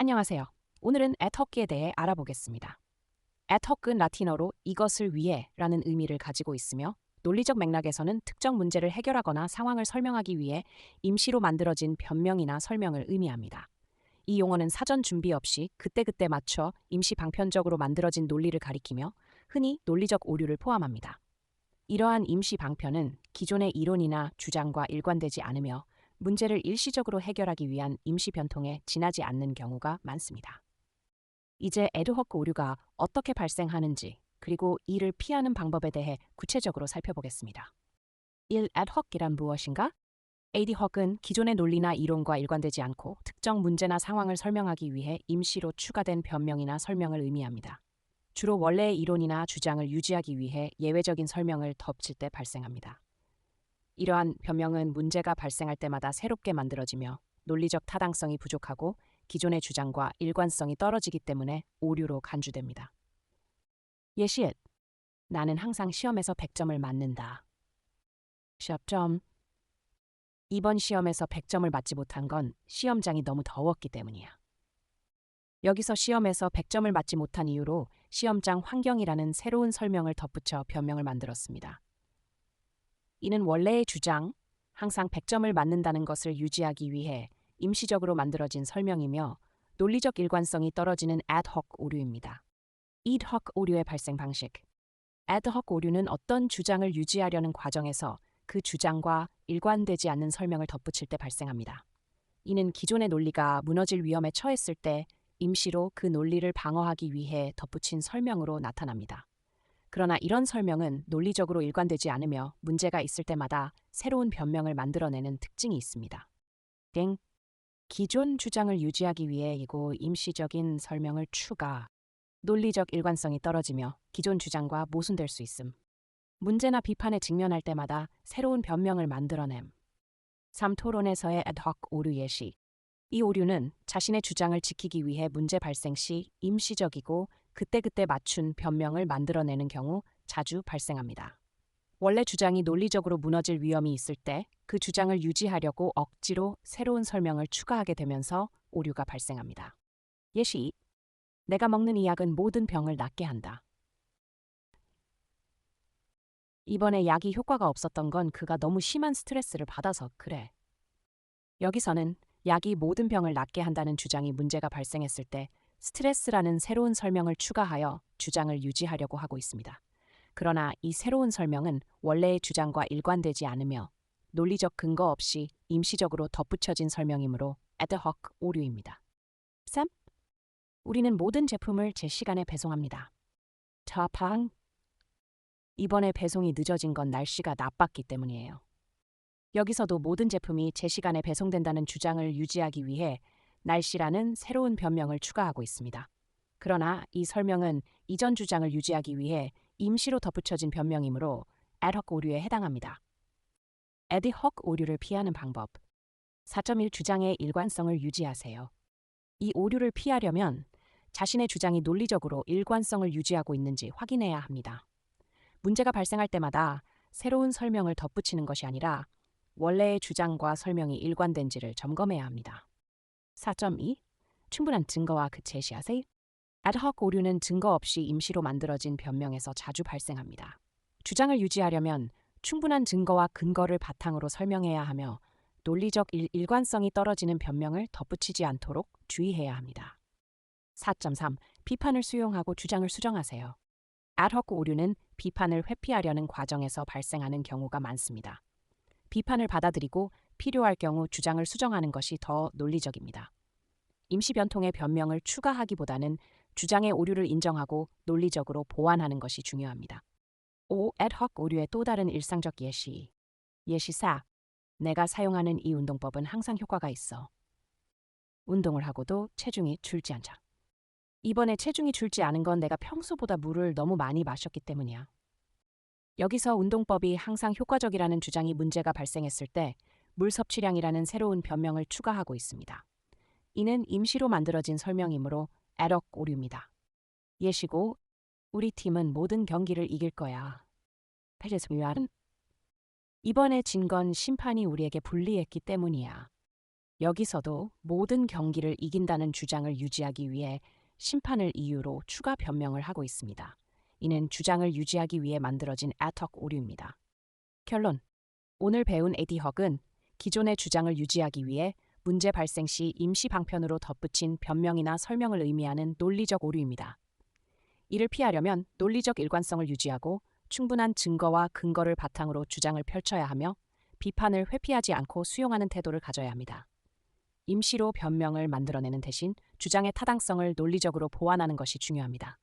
안녕하세요. 오늘은 애터키에 대해 알아보겠습니다. 애터크는 라틴어로 이것을 위해 라는 의미를 가지고 있으며 논리적 맥락에서는 특정 문제를 해결하거나 상황을 설명하기 위해 임시로 만들어진 변명이나 설명을 의미합니다. 이 용어는 사전 준비 없이 그때그때 맞춰 임시 방편적으로 만들어진 논리를 가리키며 흔히 논리적 오류를 포함합니다. 이러한 임시 방편은 기존의 이론이나 주장과 일관되지 않으며 문제를 일시적으로 해결하기 위한 임시 변통에 지나지 않는 경우가 많습니다. 이제 에드호크 오류가 어떻게 발생하는지 그리고 이를 피하는 방법에 대해 구체적으로 살펴보겠습니다. 1. 에드호크란 무엇인가? 에디헉은 기존의 논리나 이론과 일관되지 않고 특정 문제나 상황을 설명하기 위해 임시로 추가된 변명이나 설명을 의미합니다. 주로 원래의 이론이나 주장을 유지하기 위해 예외적인 설명을 덧붙일 때 발생합니다. 이러한 변명은 문제가 발생할 때마다 새롭게 만들어지며 논리적 타당성이 부족하고 기존의 주장과 일관성이 떨어지기 때문에 오류로 간주됩니다. 예시 1. 나는 항상 시험에서 100점을 맞는다. 시합점. 이번 시험에서 100점을 맞지 못한 건 시험장이 너무 더웠기 때문이야. 여기서 시험에서 100점을 맞지 못한 이유로 시험장 환경이라는 새로운 설명을 덧붙여 변명을 만들었습니다. 이는 원래의 주장, 항상 100점을 맞는다는 것을 유지하기 위해 임시적으로 만들어진 설명이며 논리적 일관성이 떨어지는 애드헉 오류입니다. 애드헉 오류의 발생 방식. 애드헉 오류는 어떤 주장을 유지하려는 과정에서 그 주장과 일관되지 않는 설명을 덧붙일 때 발생합니다. 이는 기존의 논리가 무너질 위험에 처했을 때 임시로 그 논리를 방어하기 위해 덧붙인 설명으로 나타납니다. 그러나 이런 설명은 논리적으로 일관되지 않으며 문제가 있을 때마다 새로운 변명을 만들어내는 특징이 있습니다. 기존 주장을 유지하기 위해 이고 임시적인 설명을 추가. 논리적 일관성이 떨어지며 기존 주장과 모순될 수 있음. 문제나 비판에 직면할 때마다 새로운 변명을 만들어냄. 3. 토론에서의 애드헉 오류 예시. 이 오류는 자신의 주장을 지키기 위해 문제 발생 시 임시적이고 그때그때 맞춘 변명을 만들어내는 경우 자주 발생합니다. 원래 주장이 논리적으로 무너질 위험이 있을 때 그 주장을 유지하려고 억지로 새로운 설명을 추가하게 되면서 오류가 발생합니다. 예시. 내가 먹는 이 약은 모든 병을 낫게 한다. 이번에 약이 효과가 없었던 건 그가 너무 심한 스트레스를 받아서 그래. 여기서는 약이 모든 병을 낫게 한다는 주장이 문제가 발생했을 때 스트레스라는 새로운 설명을 추가하여 주장을 유지하려고 하고 있습니다. 그러나 이 새로운 설명은 원래의 주장과 일관되지 않으며 논리적 근거 없이 임시적으로 덧붙여진 설명이므로 애드헉 오류입니다. 3. 우리는 모든 제품을 제 시간에 배송합니다. 타팡. 이번에 배송이 늦어진 건 날씨가 나빴기 때문이에요. 여기서도 모든 제품이 제 시간에 배송된다는 주장을 유지하기 위해 날씨라는 새로운 변명을 추가하고 있습니다. 그러나 이 설명은 이전 주장을 유지하기 위해 임시로 덧붙여진 변명이므로 애드헉 오류에 해당합니다. 애드헉 오류를 피하는 방법. 4.1 주장의 일관성을 유지하세요. 이 오류를 피하려면 자신의 주장이 논리적으로 일관성을 유지하고 있는지 확인해야 합니다. 문제가 발생할 때마다 새로운 설명을 덧붙이는 것이 아니라 원래의 주장과 설명이 일관된지를 점검해야 합니다. 4.2 충분한 증거와 그 제시하세요. 애드헉 오류는 증거 없이 임시로 만들어진 변명에서 자주 발생합니다. 주장을 유지하려면 충분한 증거와 근거를 바탕으로 설명해야 하며 논리적 일관성이 떨어지는 변명을 덧붙이지 않도록 주의해야 합니다. 4.3 비판을 수용하고 주장을 수정하세요. 애드헉 오류는 비판을 회피하려는 과정에서 발생하는 경우가 많습니다. 비판을 받아들이고 필요할 경우 주장을 수정하는 것이 더 논리적입니다. 임시 변통의 변명을 추가하기보다는 주장의 오류를 인정하고 논리적으로 보완하는 것이 중요합니다. 5. 애드헉 오류의 또 다른 일상적 예시. 예시 4. 내가 사용하는 이 운동법은 항상 효과가 있어. 운동을 하고도 체중이 줄지 않자. 이번에 체중이 줄지 않은 건 내가 평소보다 물을 너무 많이 마셨기 때문이야. 여기서 운동법이 항상 효과적이라는 주장이 문제가 발생했을 때 물 섭취량이라는 새로운 변명을 추가하고 있습니다. 이는 임시로 만들어진 설명이므로 애드헉 오류입니다. 예시고 우리 팀은 모든 경기를 이길 거야. 이번에 진 건 심판이 우리에게 불리했기 때문이야. 여기서도 모든 경기를 이긴다는 주장을 유지하기 위해 심판을 이유로 추가 변명을 하고 있습니다. 이는 주장을 유지하기 위해 만들어진 애턱 오류입니다. 결론. 오늘 배운 에디 헉은 기존의 주장을 유지하기 위해 문제 발생 시 임시 방편으로 덧붙인 변명이나 설명을 의미하는 논리적 오류입니다. 이를 피하려면 논리적 일관성을 유지하고 충분한 증거와 근거를 바탕으로 주장을 펼쳐야 하며 비판을 회피하지 않고 수용하는 태도를 가져야 합니다. 임시로 변명을 만들어내는 대신 주장의 타당성을 논리적으로 보완하는 것이 중요합니다.